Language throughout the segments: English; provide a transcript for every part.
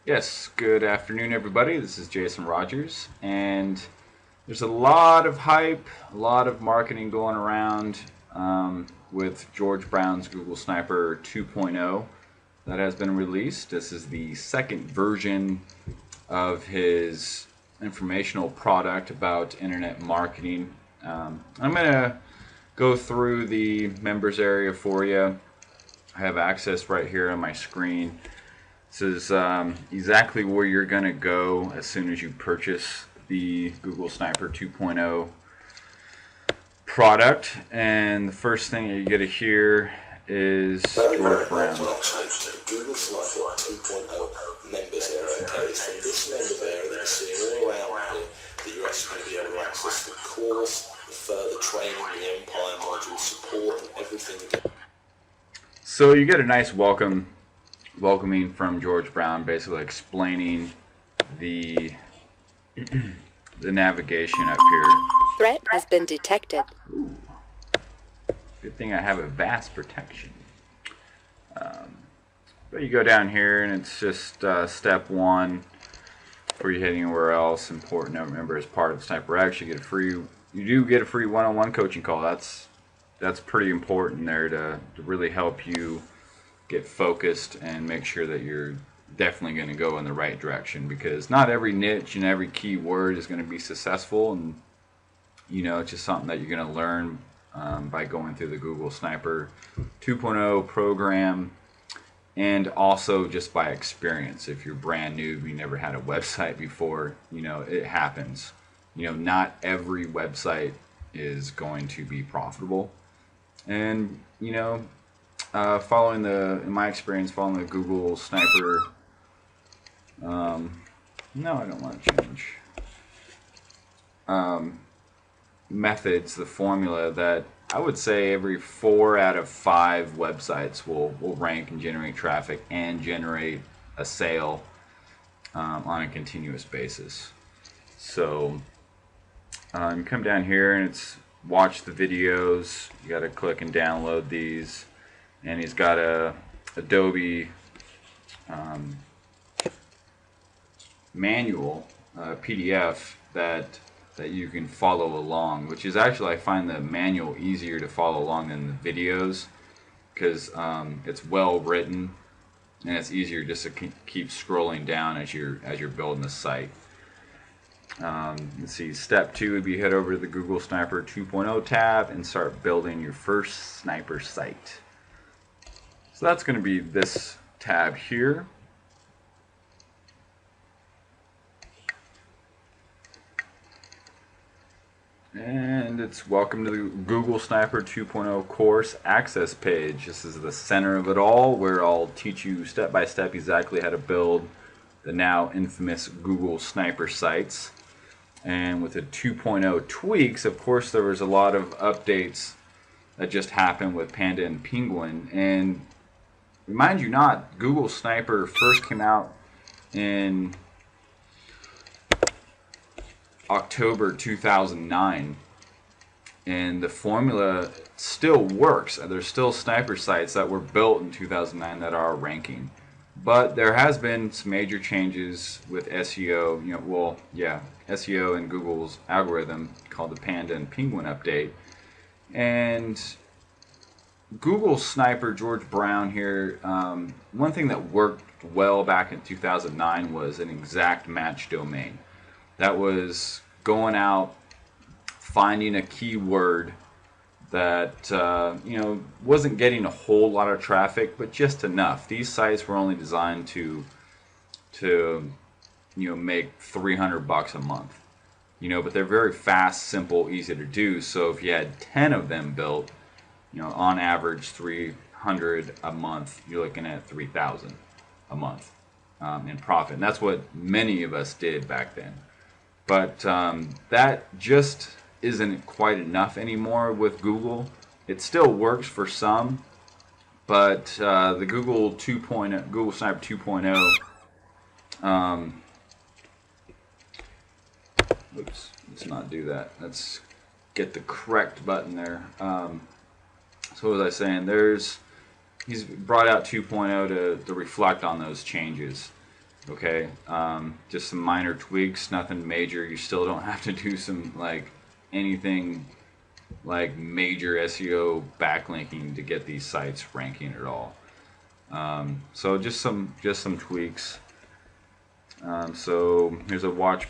Yes, good afternoon, everybody. This is Jason Rogers, and there's a lot of hype, a lot of marketing going around with George Browns Goggle Sniper 2.0 that has been released. This is the second version of his informational product about internet marketing. I'm going to go through the members area for you. I have access right here on my screen. This is exactly where you're going to go as soon as you purchase the Goggle Sniper 2.0 product. And the first thing you get to hear is George Brown. Google Sniper 2.0 members area. It's from this members area that you're seeing all around here that you're actually going to be able to access the course, the further training, the Empire module support, and everything. So you get a nice welcoming from George Brown, basically explaining the the navigation up here. Threat has been detected. Ooh. Good thing I have a vast protection. But you go down here and it's just step one before you head anywhere else. Important to remember, as part of Sniper X, you do get a free one-on-one coaching call. That's pretty important there to really help you get focused and make sure that you're definitely going to go in the right direction, because not every niche and every keyword is going to be successful, and it's just something that you're going to learn by going through the Goggle Sniper 2.0 program, and also just by experience. If you're brand new, you never had a website before, it happens. Not every website is going to be profitable, and in my experience, following the Goggle Sniper, no, I don't want to change methods, the formula, that I would say every 4 out of 5 websites will rank and generate traffic and generate a sale on a continuous basis. So you come down here and it's watch the videos. You got to click and download these, and he's got a Adobe manual PDF that you can follow along, which is actually, I find the manual easier to follow along than the videos, because it's well written and it's easier just to keep scrolling down as you're building the site. Let's see, step 2 would be head over to the Goggle Sniper 2.0 tab and start building your first sniper site. So that's going to be this tab here. And it's welcome to the Goggle Sniper 2.0 course access page. This is the center of it all, where I'll teach you step by step exactly how to build the now infamous Goggle Sniper sites. And with the 2.0 tweaks, of course, there was a lot of updates that just happened with Panda and Penguin. And remind you not, Goggle Sniper first came out in October 2009, and the formula still works. There's still sniper sites that were built in 2009 that are ranking, but there has been some major changes with SEO. SEO and Google's algorithm called the Panda and Penguin update, and Goggle Sniper George Brown here. One thing that worked well back in 2009 was an exact match domain. That was going out, finding a keyword that wasn't getting a whole lot of traffic, but just enough. These sites were only designed to make $300 a month, but they're very fast, simple, easy to do. So if you had 10 of them built, on average 300 a month, you're looking at 3,000 a month in profit. And that's what many of us did back then. But that just isn't quite enough anymore with Google. It still works for some, but the Goggle Sniper 2.0, oops, let's not do that. Let's get the correct button there. So what was I saying? He's brought out 2.0 to reflect on those changes. Okay, just some minor tweaks, nothing major. You still don't have to do some like anything like major SEO backlinking to get these sites ranking at all. So just some tweaks. So here's a watch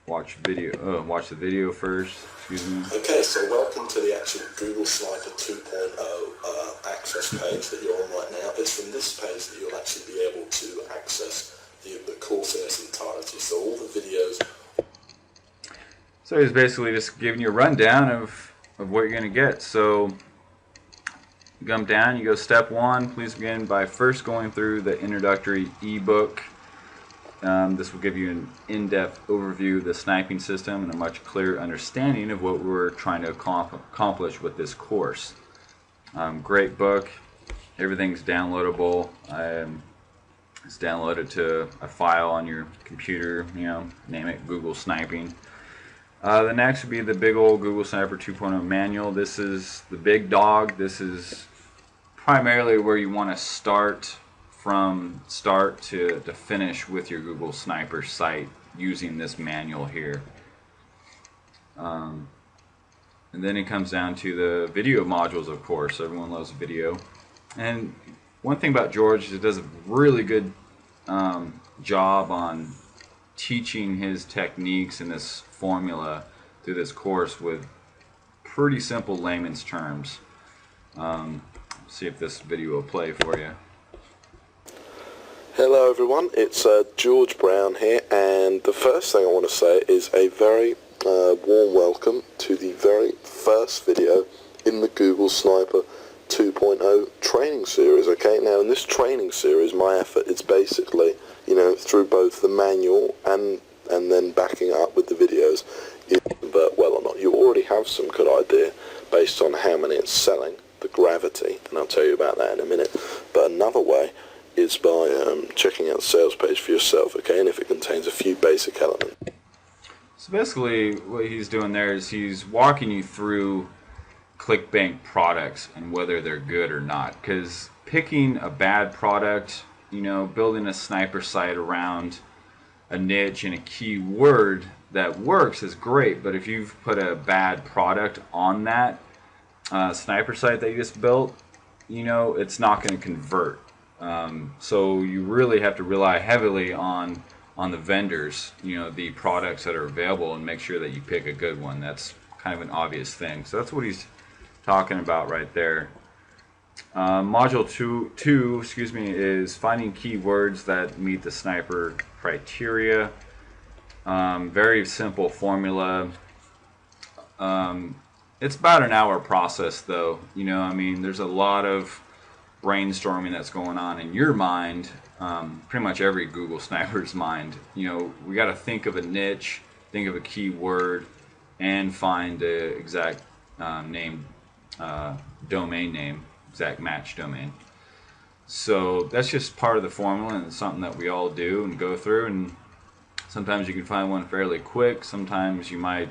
watch the video first. Excuse me. Okay, so welcome to the actual Google Sniper 2.0 access page that you're on right now. It's from this page that you'll actually be able to access the course in its entirety. So all the videos. So he's basically just giving you a rundown of what you're going to get. So you come down, you go step 1. Please begin by first going through the introductory ebook. This will give you an in-depth overview of the sniping system and a much clearer understanding of what we're trying to accomplish with this course. Great book. Everything's downloadable. It's downloaded to a file on your computer, name it Google Sniping. The next would be the big old Google Sniper 2.0 manual. This is the big dog. This is primarily where you want to start from start to finish with your Google Sniper site using this manual here. And then it comes down to the video modules, of course. Everyone loves video. And one thing about George is he does a really good job on teaching his techniques and this formula through this course with pretty simple layman's terms. See if this video will play for you. Hello everyone, it's George Brown here, and the first thing I want to say is a very warm welcome to the very first video in the Google Sniper 2.0 training series. Okay, now in this training series my effort is basically, through both the manual and then backing it up with the videos, if it convert well or not. You already have some good idea based on how many it's selling, the gravity, and I'll tell you about that in a minute. But another way is by checking out the sales page for yourself, okay, and if it contains a few basic elements. So basically what he's doing there is he's walking you through ClickBank products and whether they're good or not, because picking a bad product, building a sniper site around a niche and a keyword that works is great, but if you've put a bad product on that sniper site that you just built, it's not going to convert. So you really have to rely heavily on the vendors, the products that are available, and make sure that you pick a good one. That's kind of an obvious thing. So that's what he's talking about right there. Module 2, is finding keywords that meet the sniper criteria. Very simple formula. It's about an hour process though. There's a lot of brainstorming that's going on in your mind, pretty much every Google sniper's mind. We got to think of a niche, think of a keyword, and find the exact domain name, exact match domain. So that's just part of the formula, and it's something that we all do and go through, and sometimes you can find one fairly quick, sometimes you might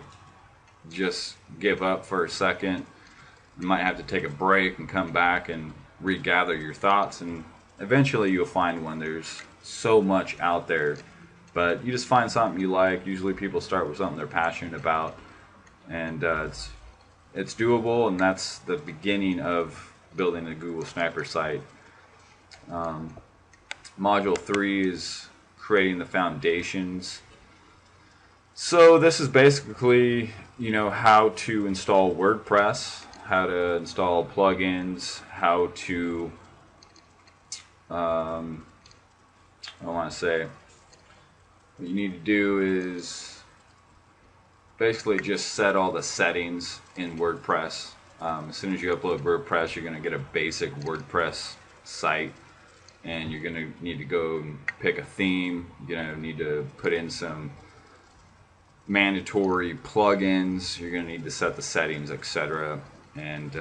just give up for a second. You might have to take a break and come back and regather your thoughts, and eventually you'll find one. There's so much out there, but you just find something you like. Usually people start with something they're passionate about, and it's doable, and that's the beginning of building a Google Sniper site. Module 3 is creating the foundations. So this is basically, how to install WordPress, how to install plugins, how to, what you need to do is basically just set all the settings in WordPress. As soon as you upload WordPress, you're going to get a basic WordPress site, and you're going to need to go and pick a theme. You're going to need to put in some mandatory plugins. You're going to need to set the settings, etc. And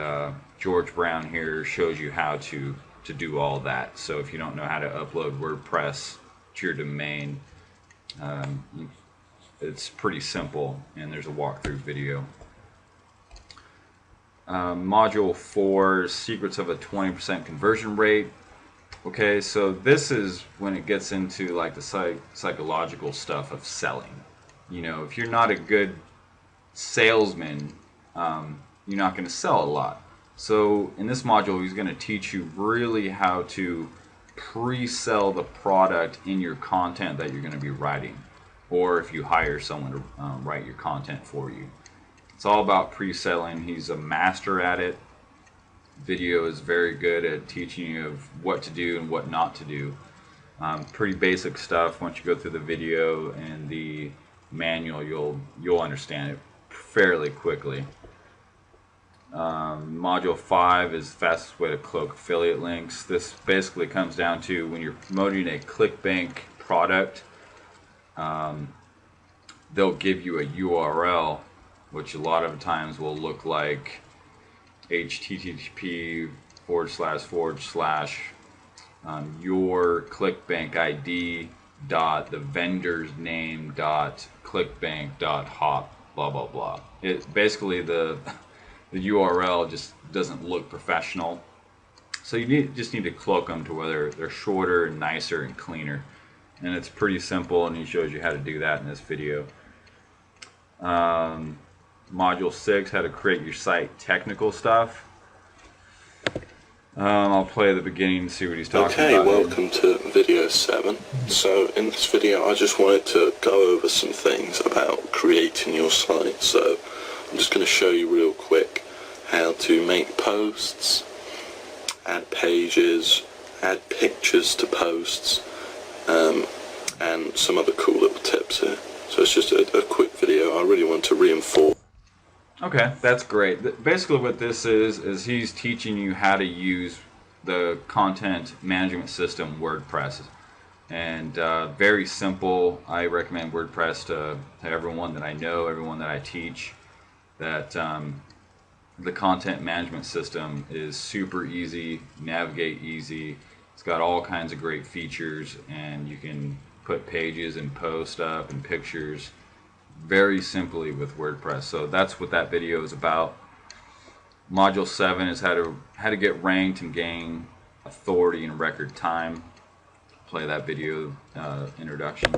George Brown here shows you how to do all that. So if you don't know how to upload WordPress to your domain, it's pretty simple, and there's a walkthrough video. Module 4 is secrets of a 20% conversion rate. Okay, so this is when it gets into like the psychological stuff of selling. You know, if you're not a good salesman, you're not going to sell a lot. So in this module, he's going to teach you really how to pre-sell the product in your content that you're going to be writing, or if you hire someone to write your content for you. It's all about pre-selling. He's a master at it. Video is very good at teaching you of what to do and what not to do. Pretty basic stuff. Once you go through the video and the manual, you'll understand it fairly quickly. Module 5 is the fastest way to cloak affiliate links. This basically comes down to when you're promoting a ClickBank product, they'll give you a URL, which a lot of times will look like http / your ClickBank ID dot the vendor's name dot clickbank dot hop blah blah blah. It basically the URL just doesn't look professional, so you just need to cloak them to where they're shorter and nicer and cleaner, and it's pretty simple, and he shows you how to do that in this video. Module 6, how to create your site technical stuff. I'll play the beginning and see what he's talking about. Okay, welcome to video 7. So in this video I just wanted to go over some things about creating your site. So I'm just going to show you real quick how to make posts, add pages, add pictures to posts, and some other cool little tips here. So it's just a quick video. I really want to reinforce. Okay, that's great. Basically what this is he's teaching you how to use the content management system WordPress. And very simple. I recommend WordPress to everyone that I know, everyone that I teach, that the content management system is super easy, navigate easy. It's got all kinds of great features, and you can put pages and post up and pictures very simply with WordPress. So that's what that video is about. Module 7 is how to get ranked and gain authority in record time. Play that video introduction.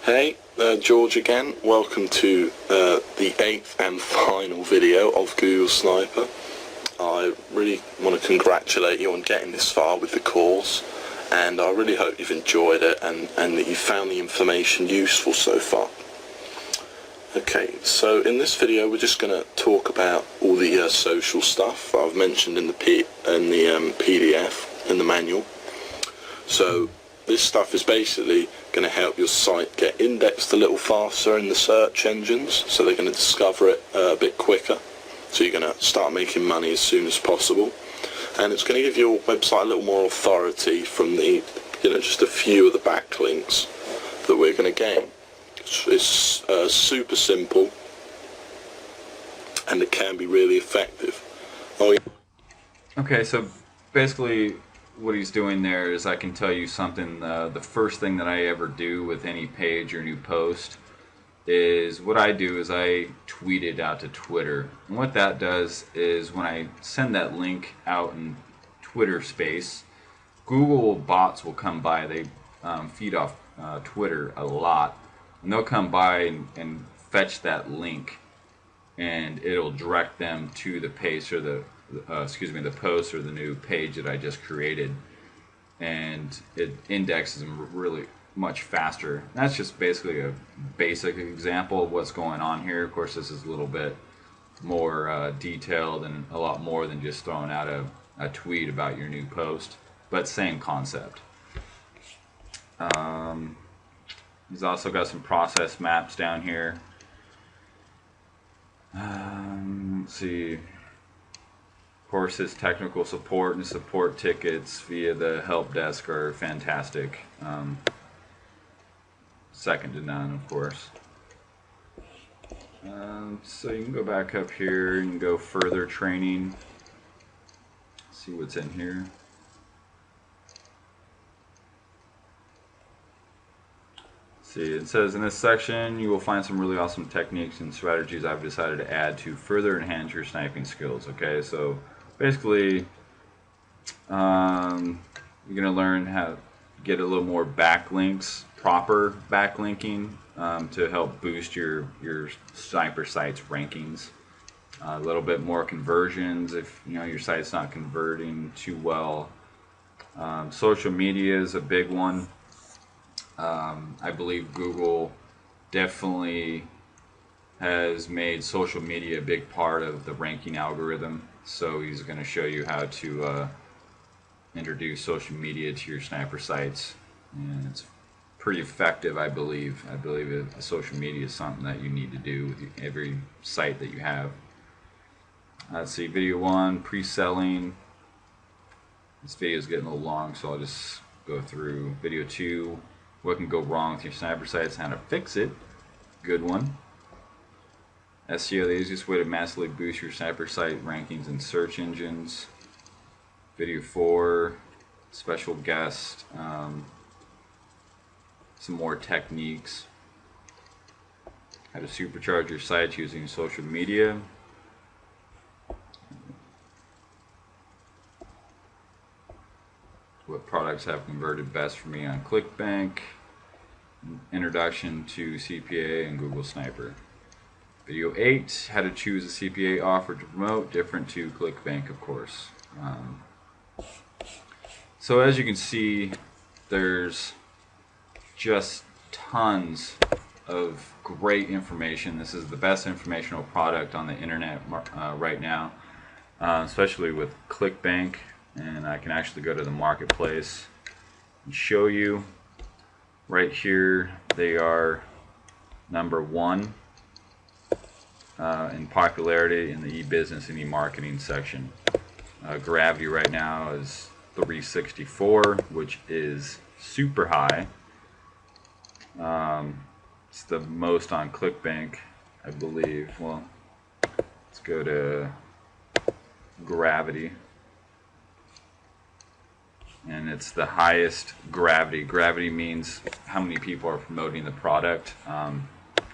Hey, George again. Welcome to the 8th and final video of Google Sniper. I really want to congratulate you on getting this far with the course, and I really hope you've enjoyed it and that you found the information useful so far. Okay, so in this video we're just going to talk about all the social stuff I've mentioned in the PDF, in the manual. So this stuff is basically going to help your site get indexed a little faster in the search engines, so they're going to discover it a bit quicker. So you're going to start making money as soon as possible. And it's going to give your website a little more authority from the, just a few of the backlinks that we're going to gain. It's super simple, and it can be really effective. Okay, so basically what he's doing there is I can tell you something. The first thing that I ever do with any page or new post is what I do is I tweet it out to Twitter. And what that does is when I send that link out in Twitter space, Google bots will come by. They feed off Twitter a lot, and they'll come by and fetch that link, and it'll direct them to the page or the post or the new page that I just created, and it indexes them really much faster. That's just basically a basic example of what's going on here. Of course, this is a little bit more detailed and a lot more than just throwing out a tweet about your new post, but same concept. He's also got some process maps down here. Let's see. Of course, his technical support and support tickets via the help desk are fantastic. Second to none, of course. So you can go back up here and go further training. See what's in here. See, it says in this section you will find some really awesome techniques and strategies I've decided to add to further enhance your sniping skills. Okay, so basically You're going to learn how to get a little more backlinks, proper backlinking, to help boost your sniper site's rankings. A little bit more conversions if your site's not converting too well. Social media is a big one. I believe Google definitely has made social media a big part of the ranking algorithm. So he's going to show you how to introduce social media to your sniper sites, and it's pretty effective, I believe. I believe social media is something that you need to do with every site that you have. Let's see, video 1, pre-selling. This video is getting a little long, so I'll just go through. Video 2, what can go wrong with your sniper sites, how to fix it. Good one. SEO, the easiest way to massively boost your sniper site rankings in search engines. Video 4, special guest, some more techniques. How to supercharge your sites using social media. What products have converted best for me on ClickBank. Introduction to CPA and Google Sniper. Video 8, how to choose a CPA offer to promote, different to ClickBank, of course. So as you can see, there's just tons of great information. This is the best informational product on the internet right now, especially with ClickBank. And I can actually go to the marketplace and show you. Right here, they are number 1 in popularity in the e-business and e-marketing section. Gravity right now is 364, which is super high. It's the most on ClickBank, I believe. Well, let's go to Gravity. And it's the highest gravity. Gravity means how many people are promoting the product.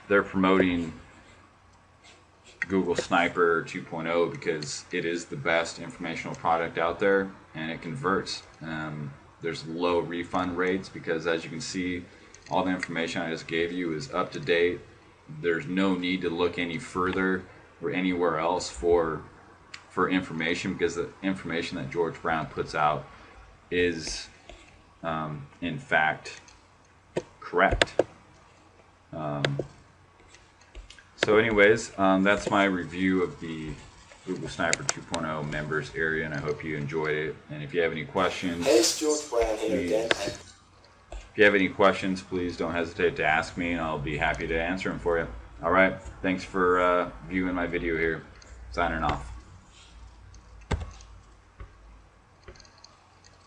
They're promoting Google Sniper 2.0 because it is the best informational product out there, and it converts. There's low refund rates because, as you can see, all the information I just gave you is up to date. There's no need to look any further or anywhere else for information, because the information that George Brown puts out is in fact correct. So anyways, that's my review of the Google Sniper 2.0 members area, and I hope you enjoyed it. And if you have any questions, Hey, it's George Brown here again. if you have any questions, please don't hesitate to ask me, and I'll be happy to answer them for you. Alright, thanks for viewing my video here. Signing off.